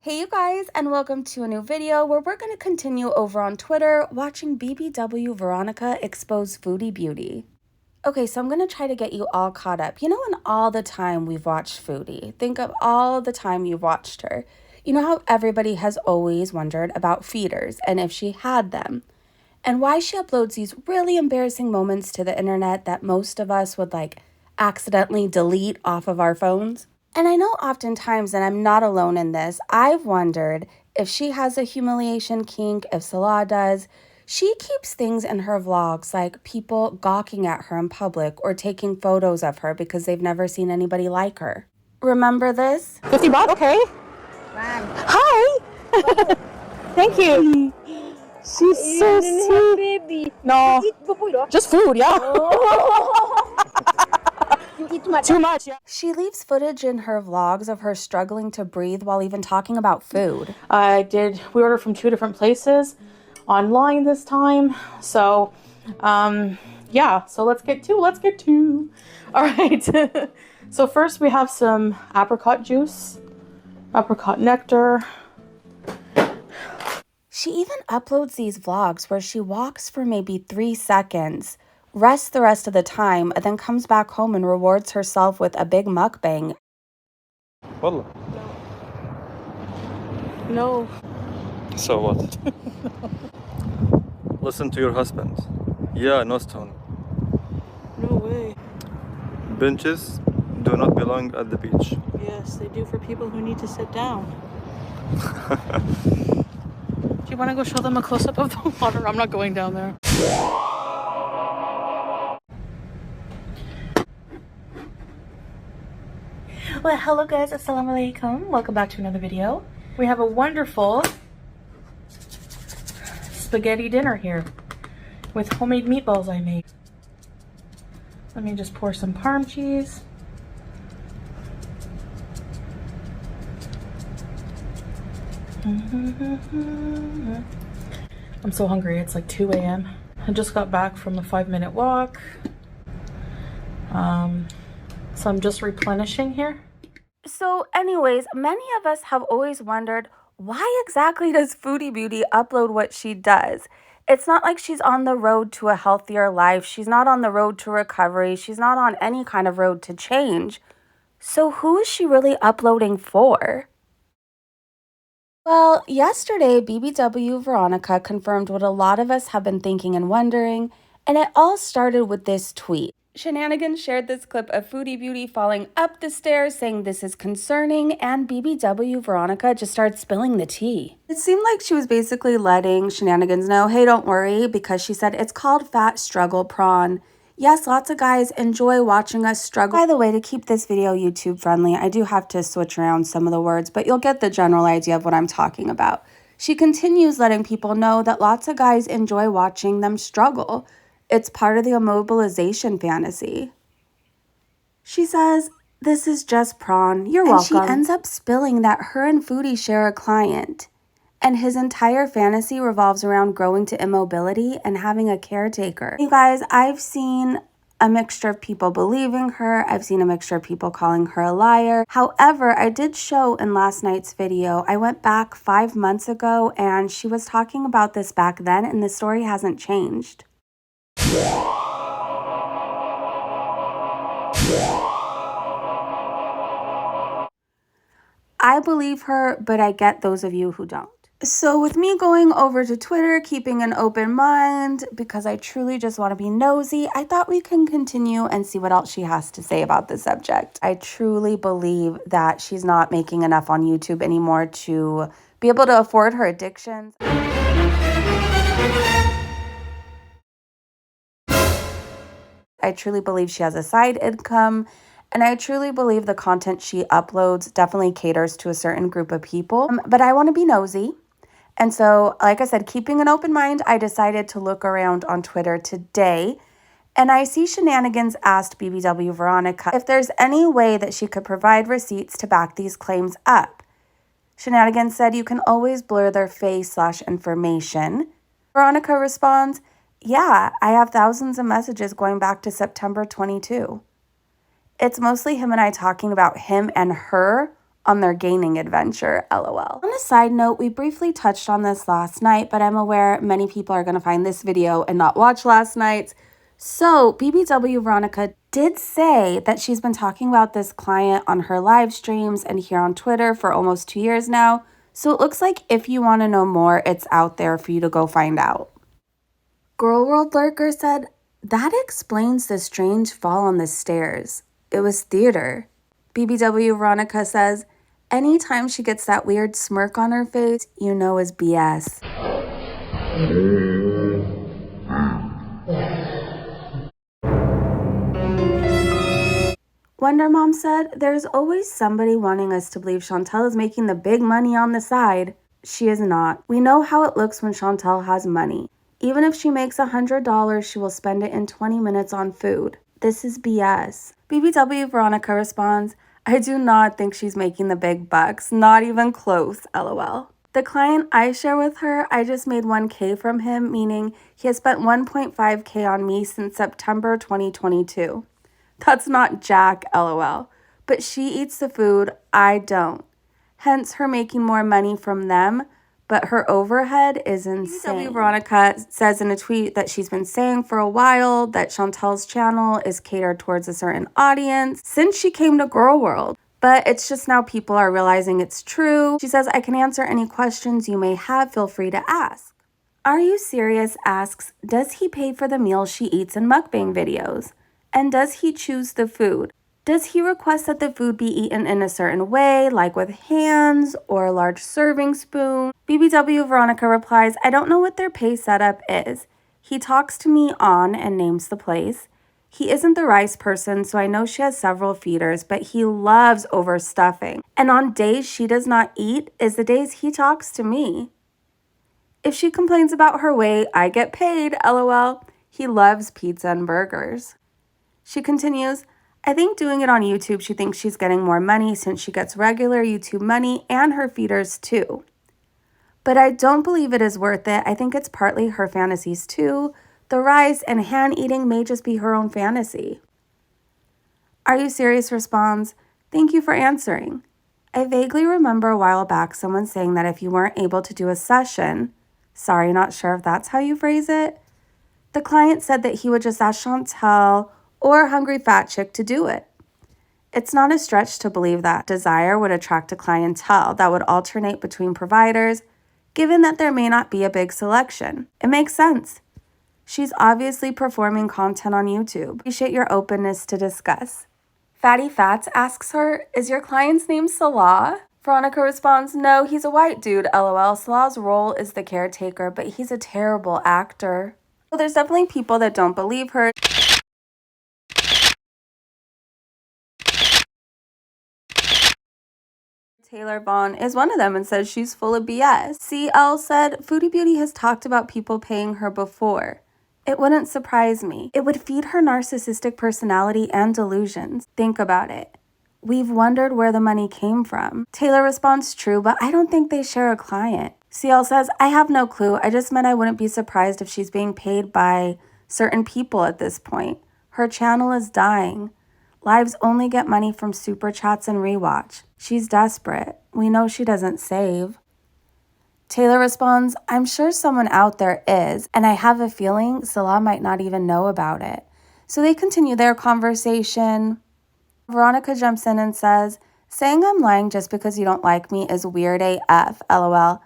Hey you guys, and welcome to a new video where we're going to continue over on Twitter watching BBW Veronica expose Foodie Beauty. Okay, so I'm going to try to get you all caught up. You know, in all the time we've watched Foodie, think of all the time you've watched her. You know how everybody has always wondered about feeders and if she had them, and why she uploads these really embarrassing moments to the internet that most of us would accidentally delete off of our phones. And I know oftentimes, and I'm not alone in this, I've wondered if she has a humiliation kink, if Salah does. She keeps things in her vlogs like people gawking at her in public or taking photos of her because they've never seen anybody like her. Remember this? 50 baht, okay. Wow. Hi. Thank you. She's so sweet. Baby. No, You eat bubur, just food, yeah. You eat too much. Too much, yeah. She leaves footage in her vlogs of her struggling to breathe while even talking about food. We ordered from 2 different places online this time. So, yeah, so let's get to. All right. So first we have some apricot juice, apricot nectar. She even uploads these vlogs where she walks for maybe 3 seconds, rests the rest of the time, and then comes back home and rewards herself with a big mukbang. Wallah. No. So what? Listen to your husband. Yeah, no stone. No way. Benches do not belong at the beach. Yes, they do for people who need to sit down. Do you want to go show them a close-up of the water? I'm not going down there. Well, hello guys, assalamu alaikum. Welcome back to another video. We have a wonderful spaghetti dinner here with homemade meatballs I made. Let me just pour some parm cheese. I'm so hungry. It's like 2 a.m. I just got back from a 5-minute walk. So I'm just replenishing here. So anyways, many of us have always wondered, why exactly does Foodie Beauty upload what she does? It's not like she's on the road to a healthier life. She's not on the road to recovery. She's not on any kind of road to change. So who is she really uploading for? Well, yesterday, BBW Veronica confirmed what a lot of us have been thinking and wondering, and it all started with this tweet. Shenanigans shared this clip of Foodie Beauty falling up the stairs saying this is concerning, and BBW Veronica just started spilling the tea. It seemed like she was basically letting Shenanigans know, hey, don't worry, because she said it's called Fat Struggle Prawn. Yes, lots of guys enjoy watching us struggle. By the way, to keep this video YouTube friendly, I do have to switch around some of the words, but you'll get the general idea of what I'm talking about. She continues letting people know that lots of guys enjoy watching them struggle. It's part of the immobilization fantasy. She says, this is just prawn. You're welcome. And she ends up spilling that her and Foodie share a client, and his entire fantasy revolves around growing to immobility and having a caretaker. You guys, I've seen a mixture of people believing her. I've seen a mixture of people calling her a liar. However, I did show in last night's video, I went back 5 months ago and she was talking about this back then, and the story hasn't changed. I believe her, but I get those of you who don't. So with me going over to Twitter, keeping an open mind, because I truly just want to be nosy, I thought we can continue and see what else she has to say about the subject. I truly believe that she's not making enough on YouTube anymore to be able to afford her addictions. I truly believe she has a side income, and I truly believe the content she uploads definitely caters to a certain group of people. But I want to be nosy. And so, like I said, keeping an open mind, I decided to look around on Twitter today, and I see Shenanigans asked BBW Veronica if there's any way that she could provide receipts to back these claims up. Shenanigans said you can always blur their face/information. Veronica responds, yeah, I have thousands of messages going back to September 22. It's mostly him and I talking about him and her on their gaining adventure, lol. On a side note, we briefly touched on this last night, but I'm aware many people are going to find this video and not watch last night's. So BBW Veronica did say that she's been talking about this client on her live streams and here on Twitter for almost 2 years now. So it looks like if you want to know more, it's out there for you to go find out. Girl World Lurker said, that explains the strange fall on the stairs. It was theater. BBW Veronica says, anytime she gets that weird smirk on her face, you know is BS. Wonder Mom said, there's always somebody wanting us to believe Chantel is making the big money on the side. She is not. We know how it looks when Chantel has money. Even if she makes $100, she will spend it in 20 minutes on food. This is BS. BBW Veronica responds, I do not think she's making the big bucks. Not even close, lol. The client I share with her, I just made 1K from him, meaning he has spent 1.5K on me since September 2022. That's not jack, lol. But she eats the food, I don't. Hence her making more money from them, but her overhead is insane. BBW Veronica says in a tweet that she's been saying for a while that Chantel's channel is catered towards a certain audience since she came to Girl World. But it's just now people are realizing it's true. She says, I can answer any questions you may have, feel free to ask. Are You Serious asks, does he pay for the meals she eats in mukbang videos? And does he choose the food? Does he request that the food be eaten in a certain way, like with hands or a large serving spoon? BBW Veronica replies, I don't know what their pay setup is. He talks to me on and names the place. He isn't the rice person, so I know she has several feeders, but he loves overstuffing. And on days she does not eat is the days he talks to me. If she complains about her weight, I get paid, lol. He loves pizza and burgers. She continues, I think doing it on YouTube, she thinks she's getting more money since she gets regular YouTube money and her feeders too. But I don't believe it is worth it. I think it's partly her fantasies too. The rice and hand eating may just be her own fantasy. Are You Serious responds, thank you for answering. I vaguely remember a while back someone saying that if you weren't able to do a session, sorry, not sure if that's how you phrase it, the client said that he would just ask Chantel or Hungry Fat Chick to do it. It's not a stretch to believe that desire would attract a clientele that would alternate between providers, given that there may not be a big selection. It makes sense. She's obviously performing content on YouTube. Appreciate your openness to discuss. Fatty Fats asks her, is your client's name Salah? Veronica responds, no, he's a white dude, lol. Salah's role is the caretaker, but he's a terrible actor. So there's definitely people that don't believe her. Taylor Vaughn is one of them and says she's full of BS. CL said, Foodie Beauty has talked about people paying her before. It wouldn't surprise me. It would feed her narcissistic personality and delusions. Think about it. We've wondered where the money came from. Taylor responds, true, but I don't think they share a client. CL says, I have no clue. I just meant I wouldn't be surprised if she's being paid by certain people at this point. Her channel is dying. Lives only get money from super chats and rewatch. She's desperate. We know she doesn't save. Taylor responds, I'm sure someone out there is, and I have a feeling Salah might not even know about it. So they continue their conversation. Veronica jumps in and says, saying I'm lying just because you don't like me is weird AF, lol.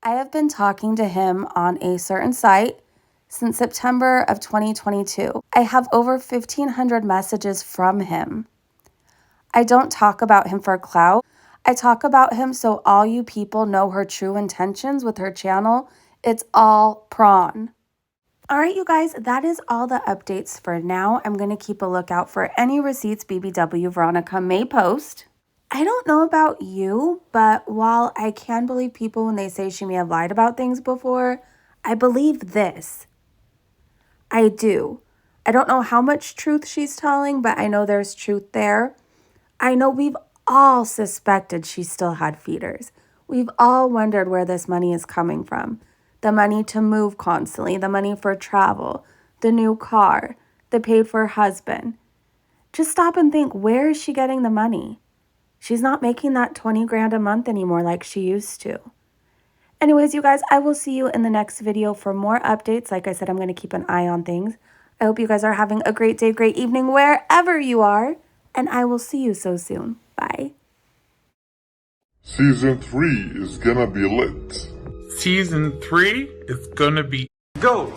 I have been talking to him on a certain site since September of 2022. I have over 1,500 messages from him. I don't talk about him for clout. I talk about him so all you people know her true intentions with her channel. It's all prawn. All right, you guys, that is all the updates for now. I'm going to keep a lookout for any receipts BBW Veronica may post. I don't know about you, but while I can believe people when they say she may have lied about things before, I believe this. I do. I don't know how much truth she's telling, but I know there's truth there. I know we've all suspected she still had feeders. We've all wondered where this money is coming from. The money to move constantly, the money for travel, the new car, the paid for husband. Just stop and think, where is she getting the money? She's not making that 20 grand a month anymore like she used to. Anyways, you guys, I will see you in the next video for more updates. Like I said, I'm going to keep an eye on things. I hope you guys are having a great day, great evening, wherever you are. And I will see you so soon. Bye. Season 3 is gonna be lit. Season 3 is gonna be Go!